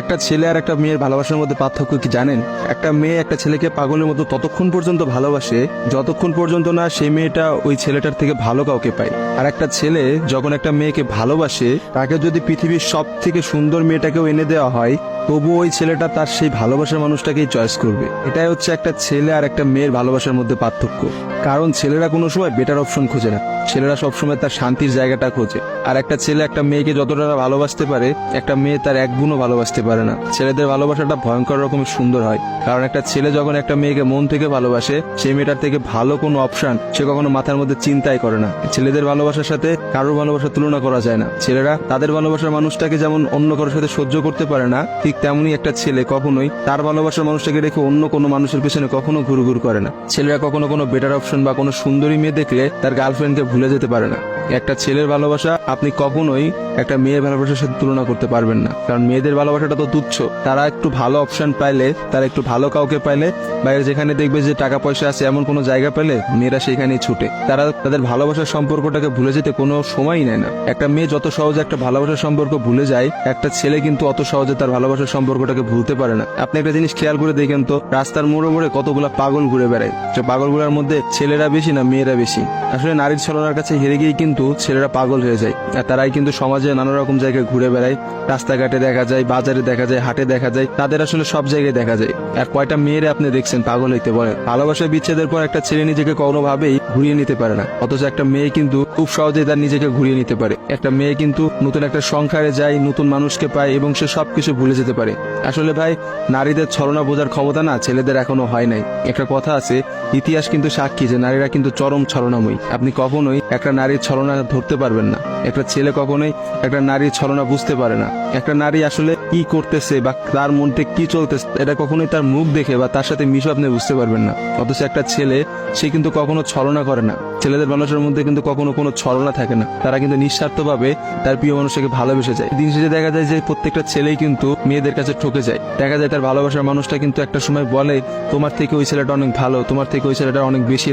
একটা ছেলে আর একটা মেয়ের ভালোবাসার মধ্যে পার্থক্য কি জানেন? একটা মেয়ে একটা ছেলেকে পাগলের মতো ততক্ষণ পর্যন্ত ভালোবাসে যতক্ষণ পর্যন্ত না সেই মেয়েটা ওই ছেলেটার থেকে ভালো কাউকে পায়। আর একটা ছেলে যখন একটা মেয়েকে ভালোবাসে, তাকে যদি পৃথিবীর সব থেকে সুন্দর মেয়েটাকেও এনে দেওয়া হয়, তবু ওই ছেলেটা তার সেই ভালোবাসার মানুষটাকেই চয়েস করবে। এটাই হচ্ছে একটা ছেলে আর একটা মেয়ের ভালোবাসার মধ্যে পার্থক্য। কারণ ছেলেরা কোনো সময় বেটার অপশন খোঁজে না, ছেলেরা সবসময় তার শান্তির জায়গাটা খোঁজে। আর একটা ছেলে একটা মেয়েকে যতটা ভালোবাসতে পারে, একটা মেয়ে তার এক গুণও ভালোবাসতে পারে না। ছেলেদের ভালোবাসাটা ভয়ঙ্কর রকমের সুন্দর হয়, কারণ একটা ছেলে যখন একটা মেয়েকে মন থেকে ভালোবাসে, সেই মেয়েটার থেকে ভালো কোনো অপশন সে কখনো মাথার মধ্যে চিন্তাই করে না। ছেলেদের ভালোবাসার সাথে কারোর ভালোবাসার তুলনা করা যায় না। ছেলেরা তাদের ভালোবাসার মানুষটাকে যেমন অন্য কারোর সাথে সহ্য করতে পারে না, ঠিক তেমনি একটা ছেলে কখনোই তার ভালোবাসার মানুষটাকে রেখে অন্য কোনো মানুষের পেছনে কখনো ঘুরঘুর করে না। ছেলেরা কখনো কোনো বেটার অপশন বা কোনো সুন্দরী মেয়ে দেখলে তার গার্লফ্রেন্ডকে ভুলে যেতে পারে না। একটা ছেলের ভালোবাসা আপনি কখনোই একটা মেয়ের ভালোবাসার সাথে তুলনা করতে পারবেন না, কারণ মেয়েদের ভালোবাসাটা তো তুচ্ছ। তারা একটু ভালো অপশন পাইলে, তারা একটু ভালো কাউকে পাইলে, বাইরে যেখানে দেখবে যে টাকা পয়সা আছে এমন কোনো জায়গা পেলে মেয়েরা সেখানেই ছুটে। তারা তাদের ভালোবাসার সম্পর্কটাকে ভুলে যেতে কোনো সময়ই নেয় না। একটা মেয়ে যত সহজে একটা ভালোবাসার সম্পর্ক ভুলে যায়, একটা ছেলে কিন্তু অত সহজে তার ভালোবাসার সম্পর্কটাকে ভুলতে পারে না। আপনি একটা জিনিস খেয়াল করে দেখেন তো, রাস্তার মোড়ে মোড়ে কতগুলা পাগল ঘুরে বেড়ায়। যে পাগলগুলোর মধ্যে ছেলেরা বেশি না মেয়েরা বেশি? আসলে নারীর ছলনার কাছে হেরে গিয়ে কিন্তু ছেলেরা পাগল হয়ে যায়। আর তারাই কিন্তু সমাজে নানা রকম জায়গায় ঘুরে বেড়ায়। রাস্তাঘাটে দেখা যায়, বাজারে দেখা যায়, হাটে দেখা যায়, তাদের আসলে সব জায়গায় দেখা যায়। আর কয়টা মেয়েরা আপনি দেখছেন পাগল হইতে বলে? ভালোবাসা বিচ্ছেদের পর একটা ছেলে নিজেকে কোনোভাবেই ঘুরিয়ে নিতে পারে না, অথচ একটা মেয়ে কিন্তু খুব সহজেই তার নিজেকে ঘুরিয়ে নিতে পারে। একটা মেয়ে কিন্তু নতুন একটা সংসারে যায়, নতুন মানুষকে পায় এবং সে সবকিছু ভুলে যেতে পারে। আসলে ভাই, নারীদের ছলনা বোঝার ক্ষমতা না ছেলেদের এখনো হয় নাই। একটা কথা আছে, ইতিহাস কিন্তু সাক্ষী যে নারীরা কিন্তু চরম ছলনাময়ী। আপনি কখনোই একটা নারীর ছলনা ধরতে পারবেন না। একটা ছেলে কখনোই একটা নারীর ছলনা বুঝতে পারে না। একটা নারী আসলে কি করতেছে বা তার মধ্যে কি চলতেছে, এটা কখনোই তার মুখ দেখে বা তার সাথে মিশে আপনি বুঝতে পারবেন না। অথচ একটা ছেলে, সে কিন্তু কখনো ছলনা করে না। ছেলেদের মানুষের মধ্যে কিন্তু কখনো কোনো ছলনা থাকে না। তারা কিন্তু নিঃস্বার্থভাবে তার প্রিয় মানুষকে ভালোবেসে যায়। দিন শেষে দেখা যায় যে প্রত্যেকটা ছেলেই কিন্তু মেয়েদের কাছে ঠকে যায়। দেখা যায় তার ভালোবাসার মানুষটা কিন্তু একটা সময় বলে, তোমার থেকে ওই ছেলেটা অনেক ভালো, তোমার থেকে ওই ছেলেটা অনেক বেশি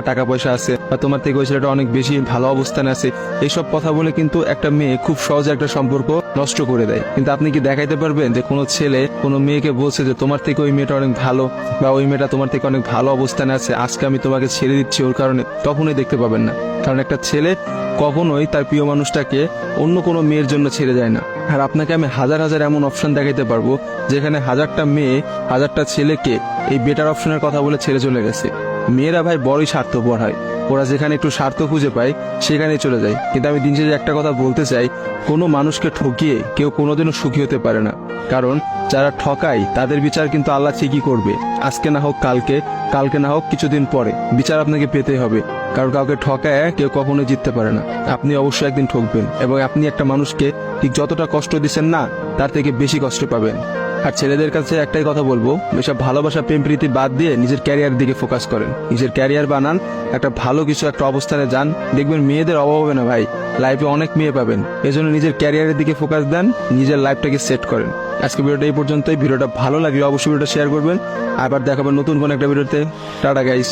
টাকা পয়সা আছে, বা তোমার থেকে ওই ছেলেটা অনেক বেশি ভালো অবস্থানে আছে। এইসব কথা বলে কিন্তু একটা মেয়ে খুব সহজে একটা সম্পর্ক নষ্ট করে দেয়। কিন্তু আপনি কি দেখাইতে পারবেন যে কোনো ছেলে কোনো মেয়েকে বলছে যে তোমার থেকে ওই মেয়েটা অনেক ভালো, বা ওই মেয়েটা তোমার থেকে অনেক ভালো অবস্থানে আছে, আজকে আমি তোমাকে ছেড়ে দিচ্ছি ওর কারণে? কখনোই দেখতে পাবেন না। কারণ একটা ছেলে কখনোই তার প্রিয় মানুষটাকে অন্য কোনো মেয়ের জন্য ছেড়ে যায় না। আর আপনাকে আমি হাজার হাজার এমন অপশন দেখাইতে পারবো যেখানে হাজারটা মেয়ে হাজারটা ছেলেকে এই বেটার অপশনের কথা বলে ছেড়ে চলে গেছে। মেয়েরা ভাই বড়ই স্বার্থপর হয়, ওরা যেখানে একটু স্বার্থ খুঁজে পায় সেখানেই চলে যায়। কিন্তু আমি দিন শেষে একটা কথা বলতে চাই, কোনো মানুষকে ঠকিয়ে কেউ কোনোদিনও সুখী হতে পারে না। কারণ যারা ঠকায় তাদের বিচার কিন্তু আল্লাহ ঠিকই করবে। আজকে না হোক কালকে, কালকে না হোক কিছুদিন পরে বিচার আপনাকে পেতেই হবে। কারণ কাউকে ঠকায় কেউ কখনোই জিততে পারে না। আপনি অবশ্যই একদিন ঠকবেন, এবং আপনি একটা মানুষকে ঠিক যতটা কষ্ট দিচ্ছেন না, তার থেকে বেশি কষ্ট পাবেন। আর ছেলেদের কাছে একটাই কথা বলবো, এসব ভালোবাসা প্রেম প্রীতি বাদ দিয়ে নিজের ক্যারিয়ার দিকে ফোকাস করেন। নিজের ক্যারিয়ার বানান, একটা ভালো কিছু একটা অবস্থানে যান, দেখবেন মেয়েদের অভাব হবে না ভাই, লাইফে অনেক মেয়ে পাবেন। এজন্য নিজের ক্যারিয়ারের দিকে ফোকাস দেন, নিজের লাইফটাকে সেট করেন। আজকে ভিডিওটা এই পর্যন্তই। ভিডিওটা ভালো লাগলে অবশ্যই ভিডিওটা শেয়ার করবেন। আবার দেখাবেন নতুন কোন একটা ভিডিওতে। Tata guys.